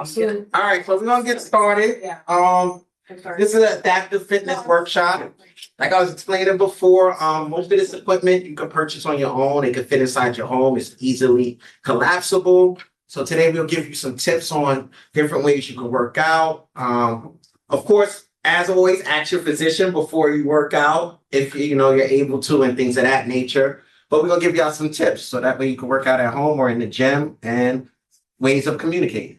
All right, so we're gonna get started. This is an adaptive fitness workshop. Like I was explaining before, most of this equipment you can purchase on your own. It can fit inside your home. It's easily collapsible. So today we'll give you some tips on different ways you can work out. Of course, as always, ask your physician before you work out if you know you're able to and things of that nature. But we're gonna give y'all some tips so that way you can work out at home or in the gym and ways of communicating.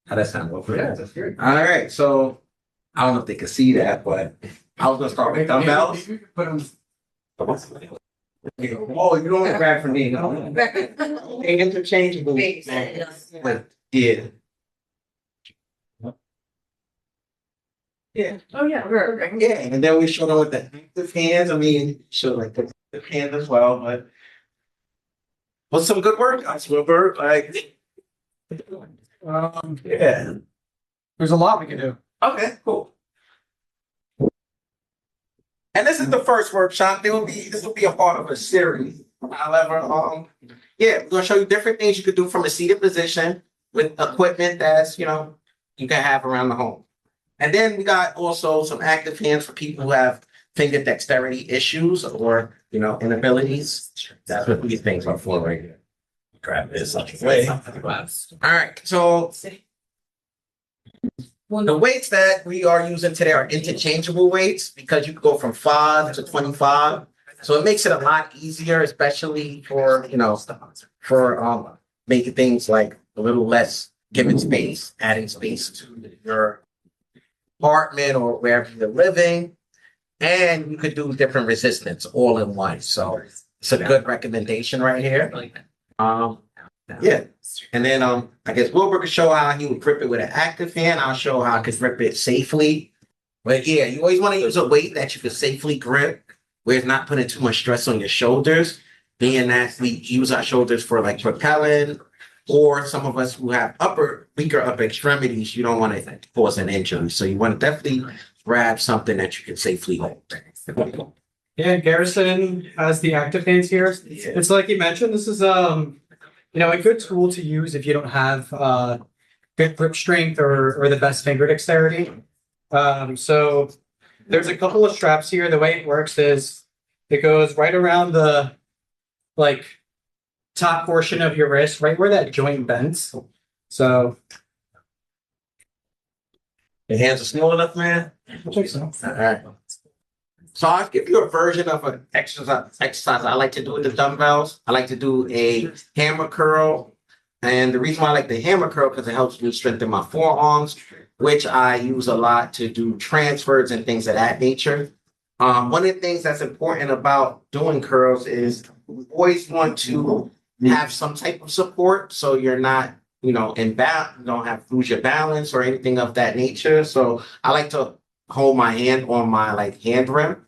How that sound? Yeah, that's great. All right, so I don't know if they can see that, but I was gonna start with dumbbells. Put them. Oh, you don't want to grab from me. No. Interchangeable. Like, yeah. Yeah. Oh yeah, right. Yeah, and then we show them with the active hands. I mean, show like the active hands as well, but what's some good workouts, Wilbur? Like, yeah. There's a lot we can do. Okay, cool. And this is the first workshop. This will be a part of a series. However, yeah, we're gonna show you different things you could do from a seated position with equipment that's you can have around the home. And then we got also some active hands for people who have finger dexterity issues or inabilities. That's what these things are for right here. Grab this. All right, so the weights that we are using today are interchangeable weights because you can go from 5 to 25. So it makes it a lot easier, especially for making things like a little less giving space, adding space to your apartment or wherever you're living. And you could do different resistance all in one. So it's a good recommendation right here. Yeah. And then I guess Wilbur could show how he would grip it with an active hand. I'll show how I could grip it safely. But yeah, you always want to use a weight that you can safely grip where it's not putting too much stress on your shoulders, being that we use our shoulders for like propelling, or some of us who have weaker upper extremities, you don't want to cause an injury. So you want to definitely grab something that you can safely hold. Yeah, Garrison has the active hands here. Yeah. It's like you mentioned, this is a good tool to use if you don't have good grip strength or the best finger dexterity. So there's a couple of straps here. The way it works is it goes right around the top portion of your wrist, right where that joint bends. So Your hands are small enough, man? I think so. All right. So I'll give you a version of an exercise I like to do with the dumbbells. I like to do a hammer curl. And the reason why I like the hammer curl because it helps me strengthen my forearms, which I use a lot to do transfers and things of that nature. One of the things that's important about doing curls is you always want to have some type of support so you're not in balance, lose your balance or anything of that nature. So I like to hold my hand on my hand rim.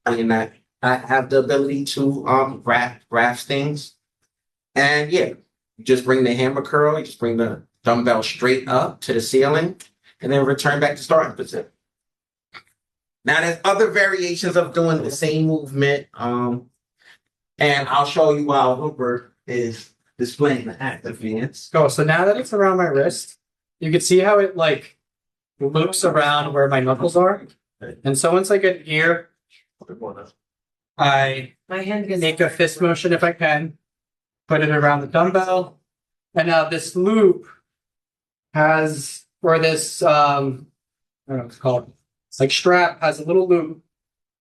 And I have the ability to grasp things. And yeah, you just bring the hammer curl, you just bring the dumbbell straight up to the ceiling, and then return back to starting position. Now there's other variations of doing the same movement. And I'll show you while Hooper is displaying the active hands. Oh, so now that it's around my wrist, you can see how it loops around where my knuckles are. And so once I get here, I make a fist motion if I can, put it around the dumbbell. And now this loop has, or this, I don't know what it's called, strap has a little loop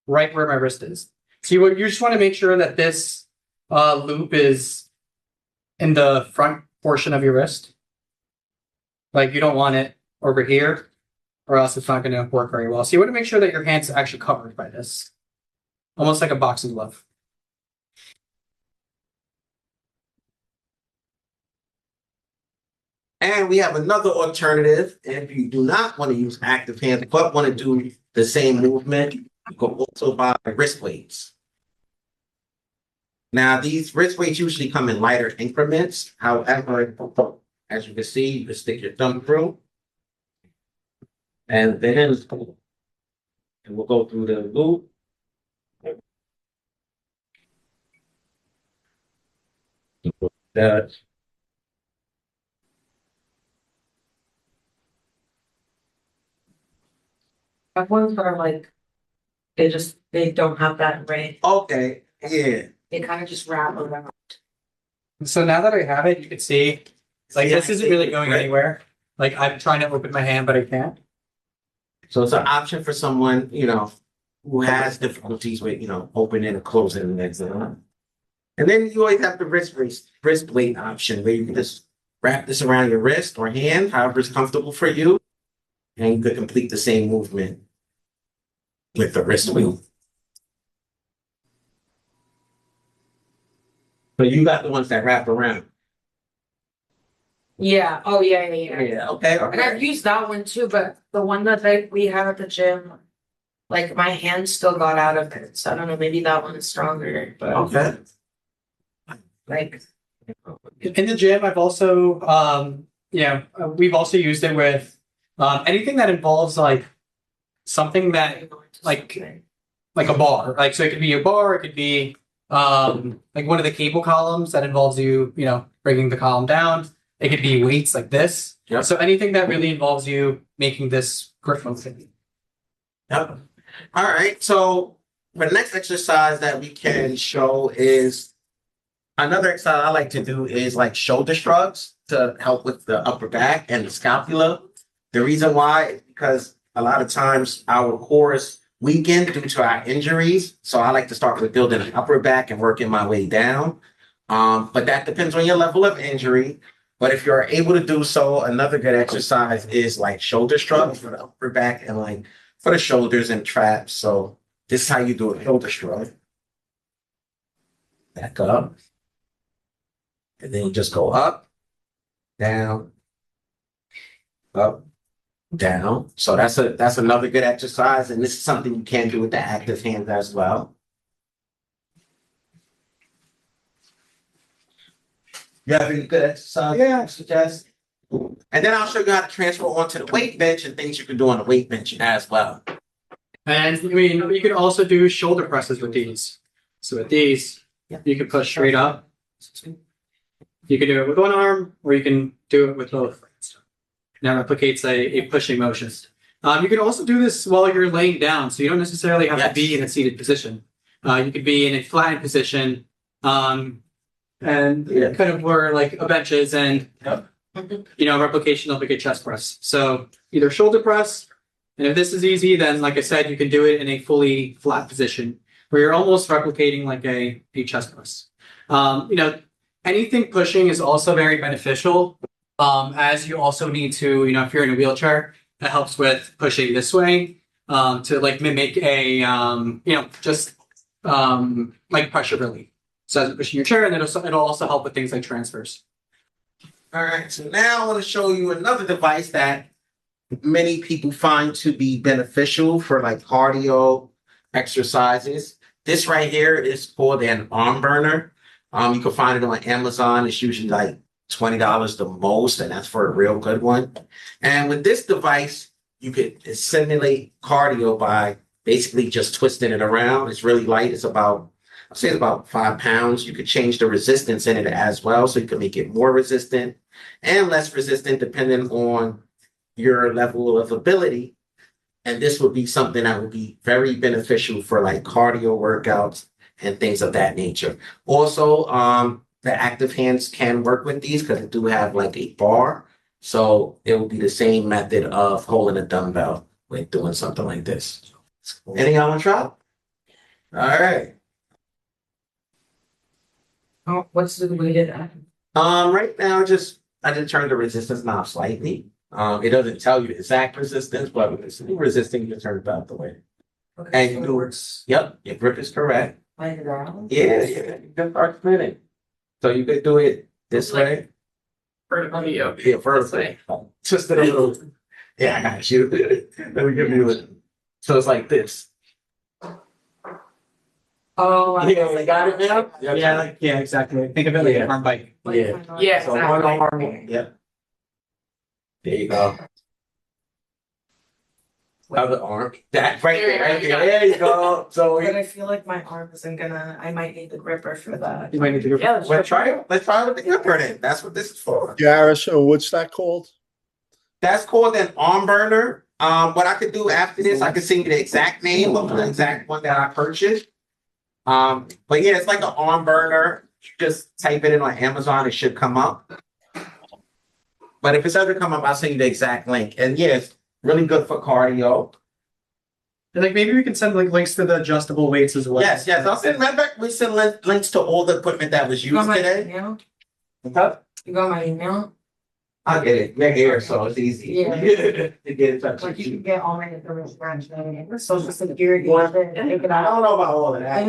right where my wrist is. So you just want to make sure that this loop is in the front portion of your wrist. You don't want it over here, or else it's not going to work very well. So you want to make sure that your hand's actually covered by this. Almost like a boxing glove. And we have another alternative. If you do not want to use active hands, but want to do the same movement, you can also buy wrist weights. Now, these wrist weights usually come in lighter increments. However, as you can see, you can stick your thumb through. And then we'll go through the loop. That have ones that are like, they don't have that ring. Okay, yeah. They kind of just wrap around. So now that I have it, you can see, like, this isn't really going anywhere. Like, I'm trying to open my hand, but I can't. So it's an option for someone, who has difficulties with, opening and closing the legs. And then you always have the wrist blade option where you can just wrap this around your wrist or hand, however is comfortable for you. And you could complete the same movement with the wrist wheel. But you got the ones that wrap around. Yeah. Oh yeah. Yeah, okay. And I've used that one too, but the one that we have at the gym, like my hand still got out of it. So I don't know, maybe that one is stronger. But Okay. like In the gym, I've also, we've also used it with anything that involves like something that like a bar. Like, so it could be a bar, it could be like one of the cable columns that involves you, bringing the column down. It could be weights like this. Yep. So anything that really involves you making this grip motion. Yep. All right. So the next exercise that we can show is another exercise I like to do is like shoulder shrugs to help with the upper back and the scapula. The reason why is because a lot of times our core is weakened due to our injuries. So I like to start with building an upper back and working my way down. But that depends on your level of injury. But if you're able to do so, another good exercise is like shoulder shrugs for the upper back and like for the shoulders and traps. So this is how you do a shoulder shrug. Back up. And then you just go up, down, up, down. So that's another good exercise. And this is something you can do with the active hands as well. You have any good exercise? Yeah, I suggest. And then I'll show you how to transfer onto the weight bench and things you can do on the weight bench as well. And I mean, you can also do shoulder presses with these. So with these, you can push straight up. You can do it with one arm, or you can do it with both. Now it replicates a pushing motion. You can also do this while you're laying down, so you don't necessarily have to be in a seated position. You could be in a flattened position, and kind of where like a bench is, and replication of like a chest press. So either shoulder press, and if this is easy, then like I said, you can do it in a fully flat position where you're almost replicating like a chest press. Anything pushing is also very beneficial, as you also need to, if you're in a wheelchair, it helps with pushing this way to like mimic a, like pressure relief. So as you're pushing your chair, and it'll also help with things like transfers. All right, so now I want to show you another device that many people find to be beneficial for like cardio exercises. This right here is called an arm burner. You can find it on Amazon. It's usually like $20 the most, and that's for a real good one. And with this device, you could simulate cardio by basically just twisting it around. It's really light. It's about 5 pounds. You could change the resistance in it as well. So you can make it more resistant and less resistant depending on your level of ability. And this would be something that would be very beneficial for like cardio workouts and things of that nature. Also, the active hands can work with these because they do have like a bar. So it will be the same method of holding a dumbbell with doing something like this. Any y'all want to try? All right. oh, what's the weighted item? Right now, I just turned the resistance knob slightly. It doesn't tell you the exact resistance, but if it's resisting, you turn it out the way. Okay, And so it works Yep, your grip is correct. like around. Yeah, you can start spinning. So you could do it this way. Vertically, Yeah, first way. Twist it a little. Yeah, I got you. Let me give you it. So it's like this. Oh, I Yeah, you got it now? Yeah, exactly. Think of it like an arm bike. Yeah. Yeah, So one exactly. arm. Yep. There you go. Other arm. That right there. Right there. There you go. So But I feel like my arm isn't gonna. I might need the gripper for that. You might need to go. Yeah, let's try it. Let's try it with the gripper then. That's what this is for. Garrison, what's that called? That's called an arm burner. What I could do after this, I could send you the exact name of the exact one that I purchased. But yeah, it's like an arm burner. You just type it in on Amazon, it should come up. But if it doesn't come up, I'll send you the exact link. And yeah, it's really good for cardio. And like maybe we can send like links to the adjustable weights as well. Yes, yes. I'll send we send links to all the equipment that was You got used my today. email? Huh? You got my email? I'll get it. You're here, so it's easy Yeah. to get in touch Like with you you. can get all my information, social security, Well, and take it I don't out. know about all of that.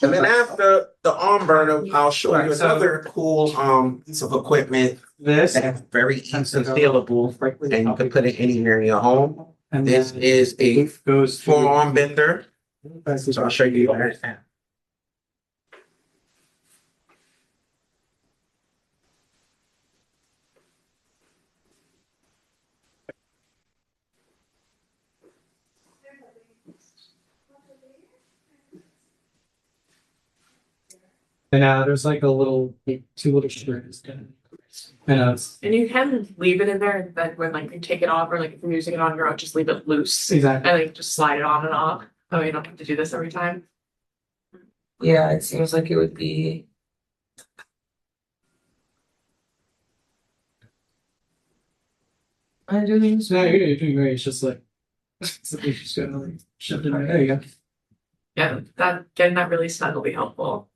And then after the arm burner, I'll show you Right, so- another cool piece of equipment This that's very easily stealable, and you can put it anywhere in your home. and This then is a goes to forearm bender. So I'll show you that. And there's like a little, like, two little strings. And it's And you can leave it in there, and then when like you take it off, or like if you're using it on your own, just leave it loose exactly. and like just slide it on and off. Oh, you don't have to do this every time. Yeah, it seems like it would be. I'm doing So now you're doing great. It's just like you just gotta like shove it in there. There you go. Yeah, that getting that really snug will be helpful.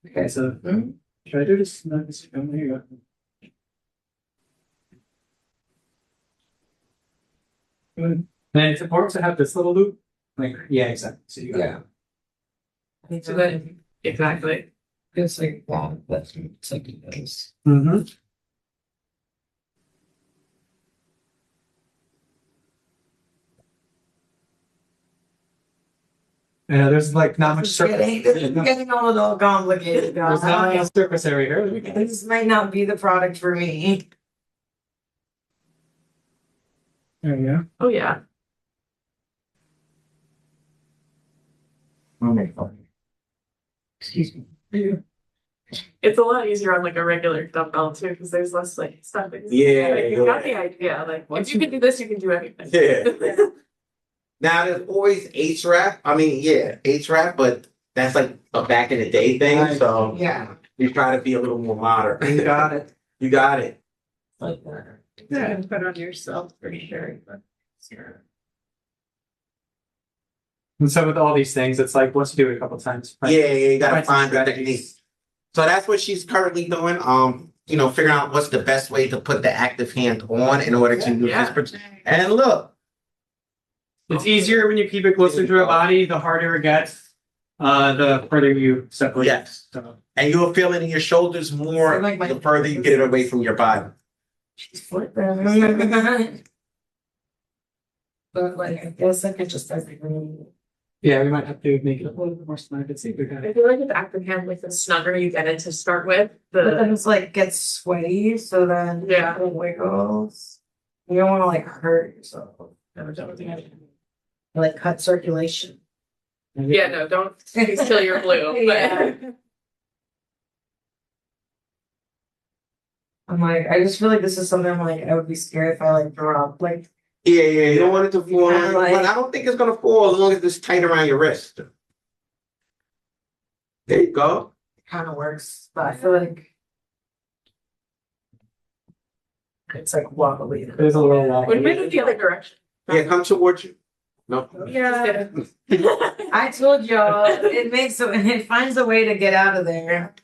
Okay, so Mhm. should I do this? No, there you go. Good. And it's important to have this little loop. Like, yeah, exactly. So you got Yeah. So then exactly. It's like that, but it's like this. Mm-hmm. There's like not much surface. Getting a little complicated, There's not guys. much surface area here. This might not be the product for me. There you go. Oh yeah. Excuse me. It's a lot easier on like a regular dumbbell too, because there's less like stuff. Yeah, Like, you got yeah. the idea. Like Once if you can do this, you can do anything. Yeah. Now there's always HRAP. I mean, yeah, HRAP, but that's like a back in the day thing. So Yeah. we try to be a little more modern. You got it. You got it. Like that. Yeah, put it on yourself for sure. But And so with all these things, it's like once you do it a couple times. right? Yeah, yeah, you gotta Find some find the strategies. technique. So that's what she's currently doing. Figuring out what's the best way to put the active hand on in order to use Yeah. this. And look, It's easier when you keep it closer to your body. The harder it gets, the further you separate. yes. So, And you'll feel it in your shoulders more I like my- the further you get it away from your body. She's flipping. But like, I guess I could just start doing. yeah, we might have to make it a little bit more smart. Let's see if we got I it. feel like with active hand, like the snugger you get it to start with, But then the it's like gets sweaty, so then Yeah. it wiggles. You don't want to like hurt yourself. Like cut circulation. yeah, no, don't kill your blue. Yeah. I'm like, I just feel like this is something I'm like, I would be scared if I like throw up. Like, Yeah, you don't want it to fall. Yeah, like- but I don't think it's gonna fall as long as it's tight around your wrist. There you go. it kind of works, but I feel like it's like wobbly. There's a little wall. Would move it the other direction. Yeah, come towards you. No. Yeah, I told y'all it finds a way to get out of there.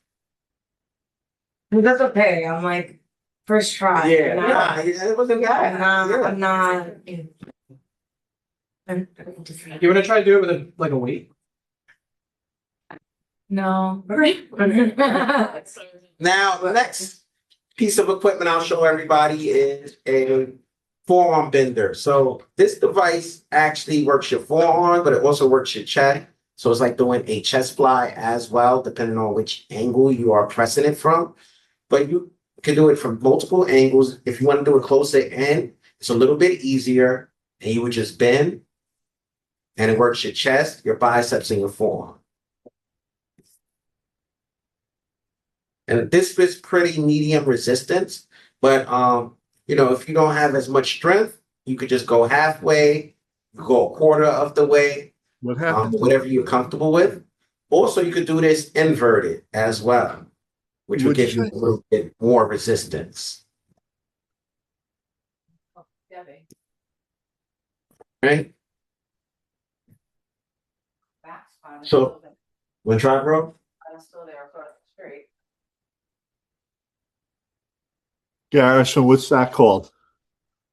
But that's okay. I'm like, first try. Yeah, Nah, it wasn't bad. I'm not. You want to try to do it with a weight? No. Now, the next piece of equipment I'll show everybody is a forearm bender. So this device actually works your forearm, but it also works your chest. So it's like doing a chest fly as well, depending on which angle you are pressing it from. But you can do it from multiple angles. If you want to do it closer in, it's a little bit easier. And you would just bend, and it works your chest, your biceps, and your forearm. And this is pretty medium resistance, but if you don't have as much strength, you could just go halfway, go a quarter of the way, What happened? whatever you're comfortable with. Also, you could do this inverted as well, which will What'd you give you say? a little bit more resistance. Right? So, wanna try, bro? I'm still there, but straight. Garrison, what's that called?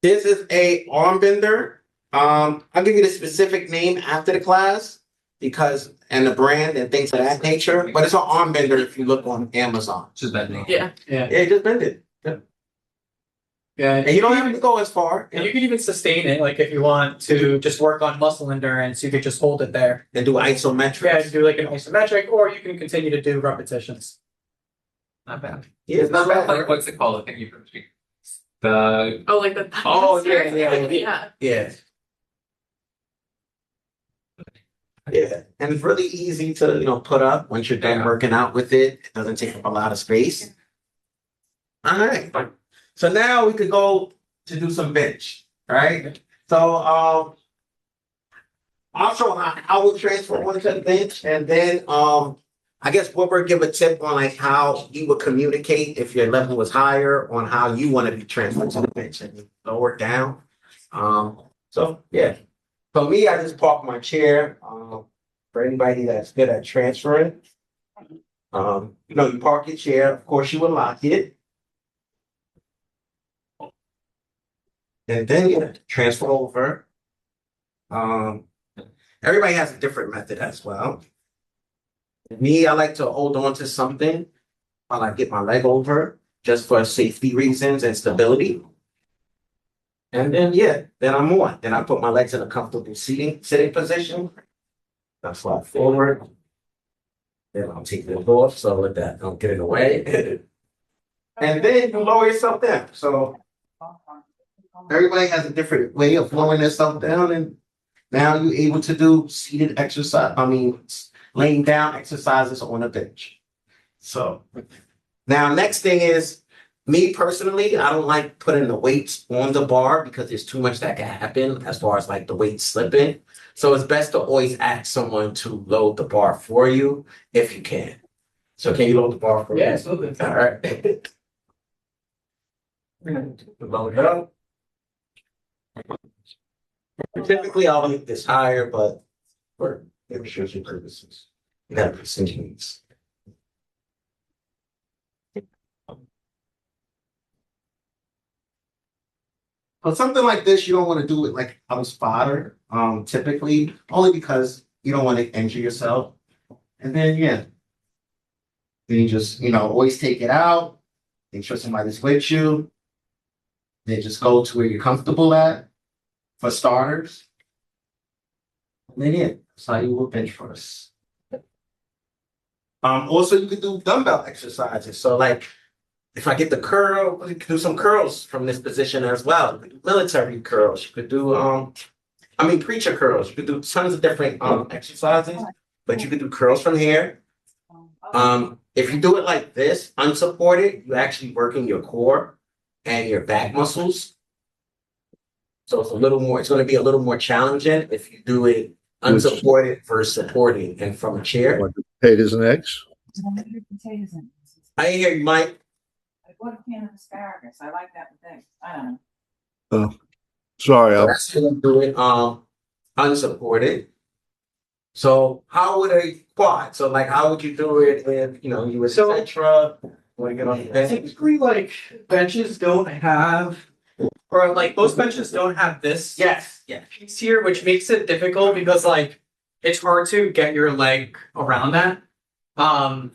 This is a arm bender. I'll give you the specific name after the class because and the brand and things of that nature. But it's an arm bender if you look on Amazon. Just that name. Yeah. Yeah. Yeah, just bend it. Yeah. And you don't have to go as far. And you can even sustain it, like if you want to just work on muscle endurance, you could just hold it there. And do isometrics. Yeah, do like an isometric, or you can continue to do repetitions. Not bad. Yeah, it's not bad. Like, what's it called? I think you can speak. The Oh, like the. Oh, yeah. Yeah. Yeah. Yeah. And it's really easy to, put up once you're done Yeah. working out with it. It doesn't take up a lot of space. All right. So now we could go to do some bench. All right. So I'll show how we'll transfer onto the bench, and then I guess Wilbur give a tip on like how you would communicate if your level was higher on how you want to be transferred to the bench and lower down. So yeah. For me, I just park my chair. For anybody that's good at transferring, you park your chair. Of course, you would lock it, and then you transfer over. Everybody has a different method as well. Me, I like to hold on to something while I get my leg over, just for safety reasons and stability. And then then I'm on. Then I put my legs in a comfortable sitting position. I slide forward. Then I'll take it off so that don't get in the way. And then you lower yourself down. So everybody has a different way of lowering themselves down, and now you're able to do seated exercise. Laying down exercises on a bench. So now next thing is me personally, I don't like putting the weights on the bar because there's too much that can happen as far as like the weight slipping. So it's best to always ask someone to load the bar for you if you can. So can you load the bar for me? Yeah, absolutely. All right. Load it up. Typically I'll make this higher, but for demonstration purposes, you gotta percentage needs. But something like this, you don't want to do it like on spotter, typically, only because you don't want to injure yourself. And then then you just, always take it out, make sure somebody's with you. Then just go to where you're comfortable at for starters. And then that's how you will bench press. Also you could do dumbbell exercises. So like if I get the curl, you could do some curls from this position as well. You could do military curls. You could do preacher curls. You could do tons of different exercises, but you could do curls from here. If you do it like this, unsupported, you're actually working your core and your back muscles. So it's going to be a little more challenging if you do it unsupported versus supported and from a chair. Like potatoes and eggs? I hear you, Mike. I bought a can of asparagus. I like that with eggs. I don't know. Oh, sorry. So that's how you do it unsupported. So how would a quad? So like how would you do it if you were So- Centra? Want to get on the bench? Typically, like benches don't have, or like most benches don't have this Yes. piece here, which makes it difficult because like it's hard to get your leg around that. But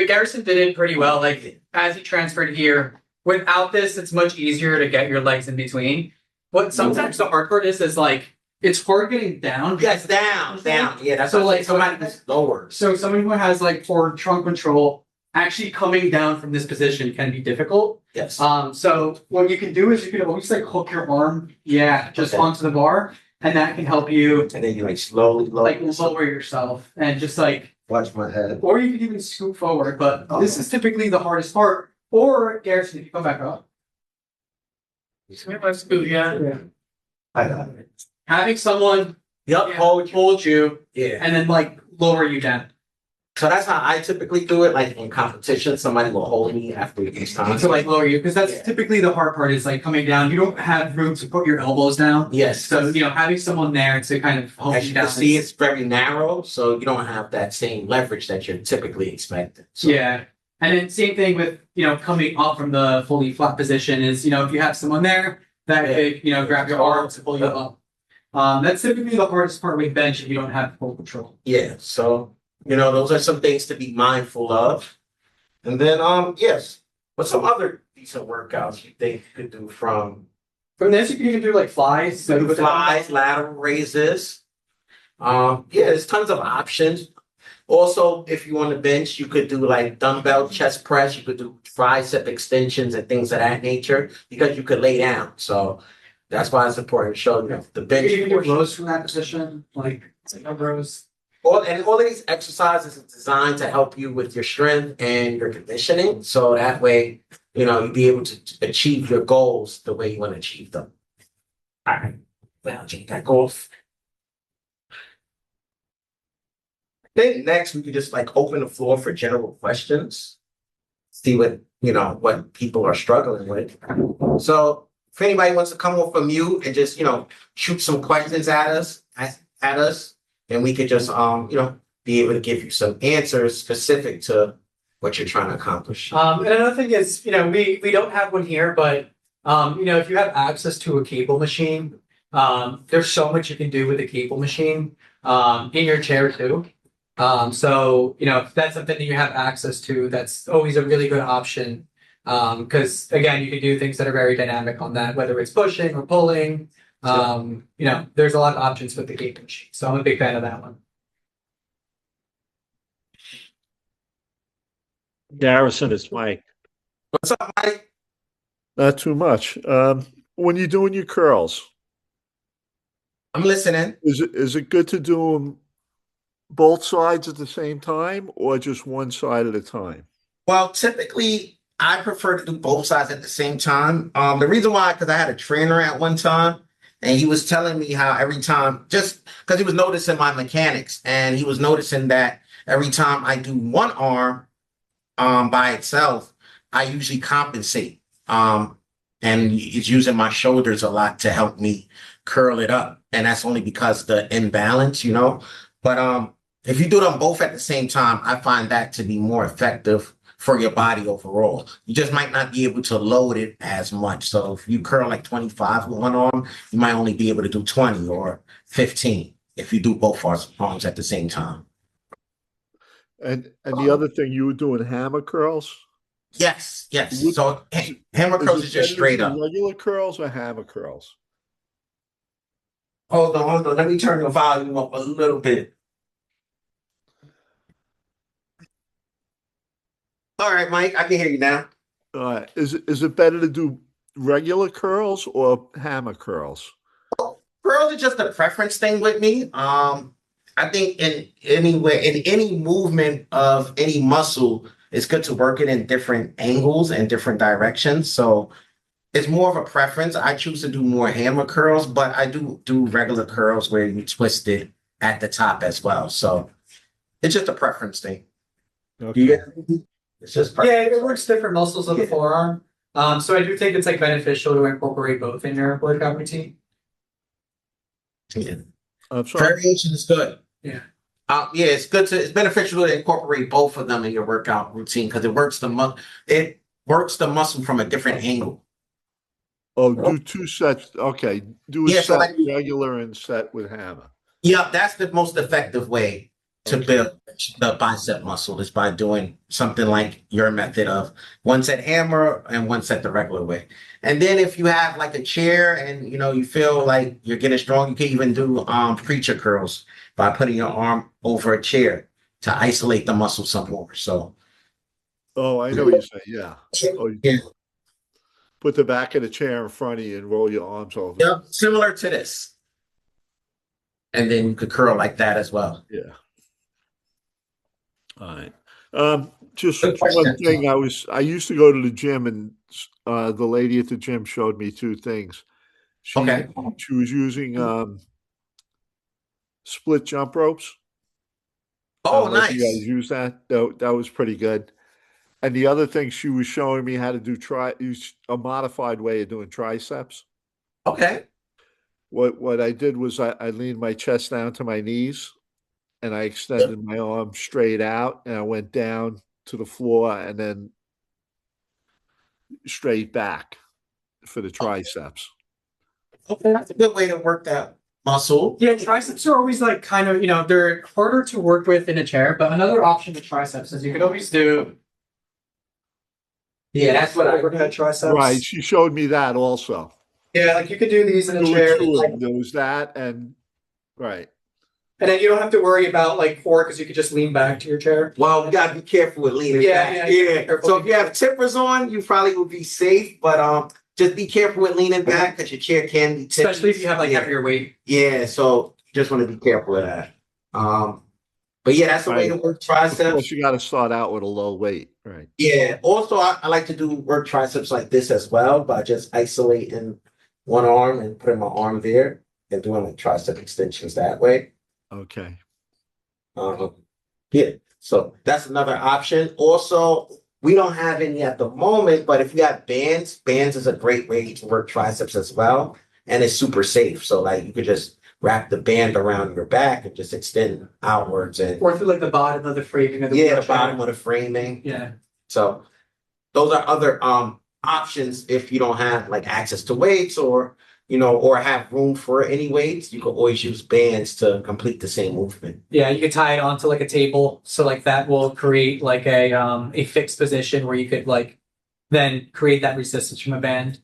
Garrison did it pretty well. Like as he transferred here, without this, it's much easier to get your legs in between. What sometimes the hard part is like it's hard getting down. Yes, down. Yeah, that's So, so like, like somebody who's lower. So someone who has like poor trunk control, actually coming down from this position can be difficult. Yes. So what you can do is you can always like hook your arm, just Okay. onto the bar, and that can help you And then you like slowly lower. like lower yourself and just like watch my head. Or you could even scoop forward, but this is typically the hardest part. Or Garrison, if you come back up. Let's go, yeah. I got it. Having someone Yep. hold you Yeah. and then like lower you down. So that's how I typically do it. Like in competition, somebody will hold me after each time. To like lower you, because that's Yeah. typically the hard part is like coming down. You don't have room to put your elbows down. Yes. So, having someone there to kind of hold As you you down. can see, it's very narrow, so you don't have that same leverage that you're typically expecting. So, Yeah. And then same thing with, coming up from the fully flat position is, if you have someone there that could, grab your arm to pull you up. That's typically the hardest part with bench if you don't have full control. yeah. So, those are some things to be mindful of. And then, yes. What's some other decent workouts you think you could do from From this, you can even do like flies. So with the- flies, lateral raises? Yeah, there's tons of options. Also, if you on the bench, you could do like dumbbell chest press. You could do tricep extensions and things of that nature because you could lay down. So that's why it's important to show the bench. You can do portion. rows from that position, like rows. All of these exercises are designed to help you with your strength and your conditioning. So that way, you'll be able to achieve your goals the way you want to achieve them. All right. Well, take that off. I think next we could just like open the floor for general questions. See what people are struggling with. So if anybody wants to come off from mute and just, shoot some questions at us, and we could just be able to give you some answers specific to what you're trying to accomplish. And another thing is, we don't have one here, but if you have access to a cable machine, there's so much you can do with a cable machine in your chair too. So if that's something that you have access to, that's always a really good option. Because again, you can do things that are very dynamic on that, whether it's pushing or pulling. There's a lot of options with the cable machine. So I'm a big fan of that one. Garrison, it's Mike. What's up, Mike? Not too much. When you're doing your curls, I'm listening. is it good to do them both sides at the same time or just one side at a time? Well, typically, I prefer to do both sides at the same time. The reason why, because I had a trainer at one time, and he was telling me how every time, just because he was noticing my mechanics, and he was noticing that every time I do one arm by itself, I usually compensate. And it's using my shoulders a lot to help me curl it up. And that's only because the imbalance, But if you do them both at the same time, I find that to be more effective for your body overall. You just might not be able to load it as much. So if you curl like 25 with one arm, you might only be able to do 20 or 15 if you do both arms at the same time. And the other thing, you were doing hammer curls? Yes. Would- So hammer curls is it just better straight to up. do regular curls or hammer curls? Hold on. Let me turn the volume up a little bit. All right, Mike, I can hear you now. Is it better to do regular curls or hammer curls? Curls are just a preference thing with me. I think in any movement of any muscle, it's good to work it in different angles and different directions. So it's more of a preference. I choose to do more hammer curls, but I do regular curls where you twist it at the top as well. So it's just a preference thing. Okay. You get it? It's just Yeah, it works different muscles of the forearm. So I do think it's like beneficial to incorporate both in your workout routine. Yeah. I'm sorry. Variation is good. Yeah. Yeah, it's beneficial to incorporate both of them in your workout routine because it works the muscle from a different angle. Oh, do two sets. Okay. Do a Yeah, so set like- regular and set with hammer. Yeah, that's the most effective way to Okay. build the bicep muscle is by doing something like your method of one set hammer and one set the regular way. And then if you have like a chair and you feel like you're getting strong, you can even do preacher curls by putting your arm over a chair to isolate the muscle some more. So Oh, I know what you're saying. Yeah. Oh, yeah, put the back of the chair in front of you and roll your arms over. yep, similar to this. And then you could curl like that as well. Yeah. All right. Just Good one question. thing, I used to go to the gym and the lady at the gym showed me two things. She Okay. she was using split jump ropes. I Oh, don't know if you guys nice. use that. That was pretty good. And the other thing she was showing me how to use a modified way of doing triceps. Okay. What I did was I leaned my chest down to my knees and I extended my arm straight out and I went down to the floor and then straight back for the triceps. Okay, that's a good way to work that muscle. Yeah, triceps are always like kind of, they're harder to work with in a chair, but another option with triceps is you could always do Yeah, that's what I. overhead triceps. Right. She showed me that also. Yeah, like you could do these in a There were chair, two of like, them. There was that and right. and then you don't have to worry about like core because you could just lean back to your chair. Well, we gotta be careful with leaning Yeah, back. yeah, Yeah. careful. So if you have tippers on, you probably will be safe, but just be careful with leaning back because your chair can be tipped. Especially if you have like Yeah. heavier weight. Yeah, so just want to be careful of that. But yeah, that's the way to Right. work Of course, triceps. you got to start out with a low weight. Right. Yeah. Also, I like to do work triceps like this as well by just isolating one arm and putting my arm there and doing like tricep extensions that way. Okay. Yeah. So that's another option. Also, we don't have any at the moment, but if you got bands is a great way to work triceps as well. And it's super safe. So like you could just wrap the band around your back and just extend outwards and Or through like the bottom of the framing of the the wheelchair. bottom of the framing. Yeah. So those are other options if you don't have like access to weights or have room for any weights, you can always use bands to complete the same movement. Yeah, you could tie it onto like a table. So like that will create like a fixed position where you could like then create that resistance from a band.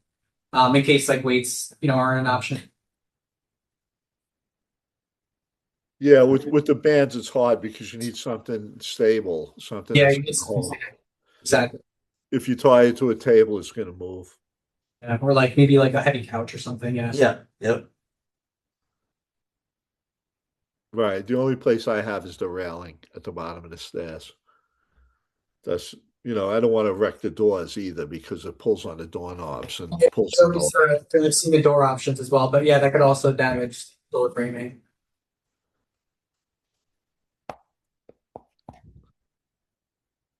In case like weights, aren't an option. Yeah, with the bands, it's hard because you need something stable, something Yeah, that's you gonna just hold. exactly. If you tie it to a table, it's going to move. Yeah, or like maybe like a heavy couch or something. Yeah. Yeah. Yep. Right. The only place I have is the railing at the bottom of the stairs. That's, I don't want to wreck the doors either because it pulls on the doorknobs and pulls the door. I've seen the door options as well, but yeah, that could also damage door framing.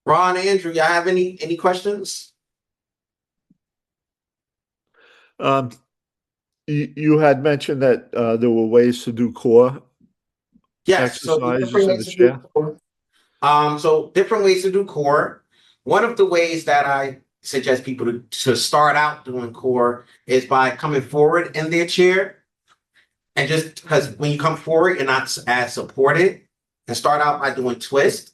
Ron, Andrew, y'all have any questions? Um, you had mentioned that there were ways to do core Yes. So there's exercises different in the ways to do chair. core. So different ways to do core. One of the ways that I suggest people to start out doing core is by coming forward in their chair. And just because when you come forward, you're not as supported. And start out by doing twist.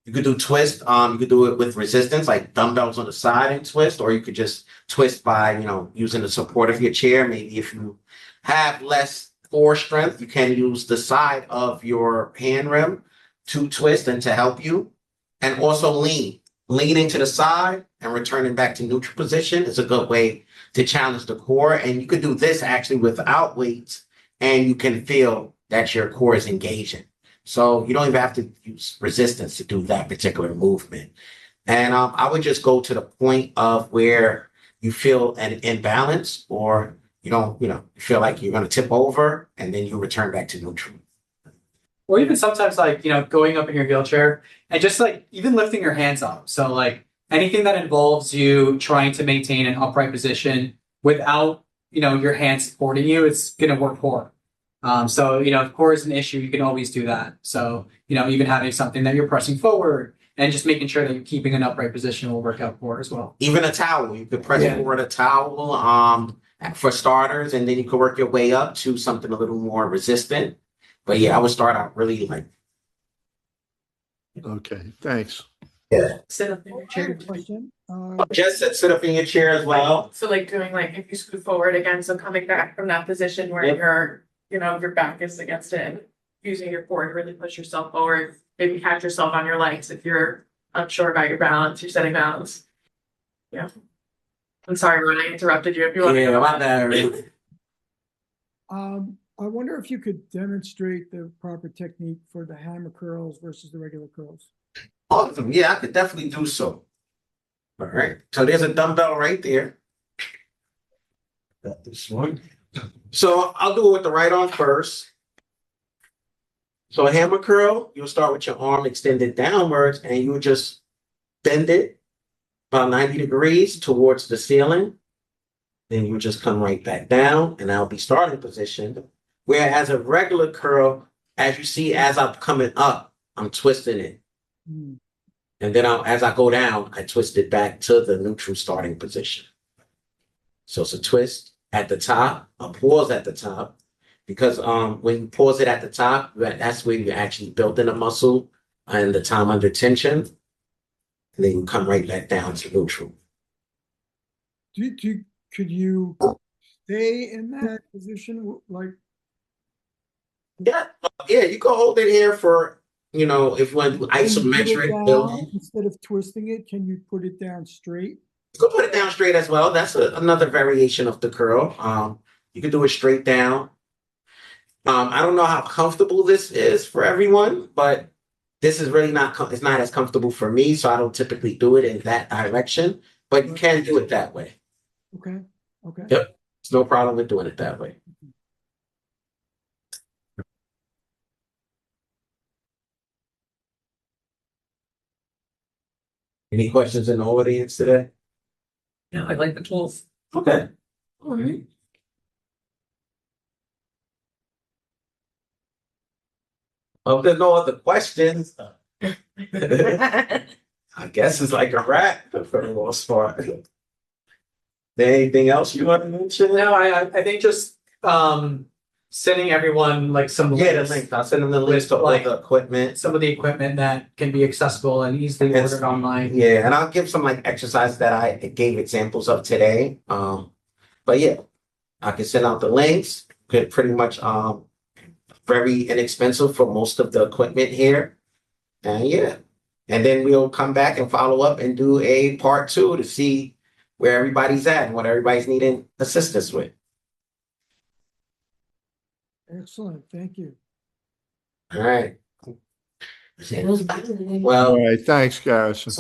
You could do twist. You could do it with resistance, like dumbbells on the side and twist, or you could just twist by, using the support of your chair. Maybe if you have less core strength, you can use the side of your hand rim to twist and to help you. And also leaning to the side and returning back to neutral position is a good way to challenge the core. And you could do this actually without weights, and you can feel that your core is engaging. So you don't even have to use resistance to do that particular movement. And I would just go to the point of where you feel an imbalance or you feel like you're going to tip over and then you return back to neutral. Or even sometimes like, going up in your wheelchair and just like even lifting your hands up. So like anything that involves you trying to maintain an upright position without, your hands supporting you, it's going to work poor. So, if core is an issue, you can always do that. So, even having something that you're pressing forward and just making sure that you're keeping an upright position will work out core as well. Even a towel, you could press Yeah. forward a towel for starters, and then you could work your way up to something a little more resistant. But yeah, I would start out really like. Okay, thanks. Yeah. Sit up in your chair. Question. Just sit up in your chair as well. So like doing like if you scoot forward again, so coming back from that position where Yep. your back is against it and using your core to really push yourself forward. Maybe catch yourself on your legs if you're unsure about your balance, you're setting balance. Yeah. I'm sorry, Ron, I interrupted you if you want to Yeah, go my on. bad. I wonder if you could demonstrate the proper technique for the hammer curls versus the regular curls. Awesome. Yeah, I could definitely do so. All right. So there's a dumbbell right there. Got this one. So I'll do it with the right arm first. So a hammer curl, you'll start with your arm extended downwards and you just bend it about 90 degrees towards the ceiling. Then you just come right back down and that'll be starting position. Whereas a regular curl, as you see, as I'm coming up, I'm twisting it. Hmm. And then as I go down, I twist it back to the neutral starting position. So it's a twist at the top, a pause at the top, because when you pause it at the top, that's where you're actually building a muscle and the time under tension. And then you come right back down to neutral. Could you stay in that position? Like, Yeah, yeah, you can hold it here for, if you want to do can you put it isometric down building. instead of twisting it? Can you put it down straight? You can put it down straight as well. That's another variation of the curl. You can do it straight down. I don't know how comfortable this is for everyone, but this is really it's not as comfortable for me, so I don't typically do it in that direction, but you can do it that way. Okay. Okay. Yep. It's no problem with doing it that way. Any questions in the audience today? Yeah, I like the tools. Okay. All right. Well, if there's no other questions, I guess it's like a wrap for the most part. Anything else you want to mention? No, I think just sending everyone like some Yeah, the links, link. I'll send them the links to all Like- the equipment. some of the equipment that can be accessible and easily Yes. ordered online. Yeah, and I'll give some like exercises that I gave examples of today. But yeah, I can send out the links. Pretty much very inexpensive for most of the equipment here. And yeah. And then we'll come back and follow up and do a part 2 to see where everybody's at and what everybody's needing assistance with. Excellent. Thank you. All right. All Well, right, thanks, Garrison.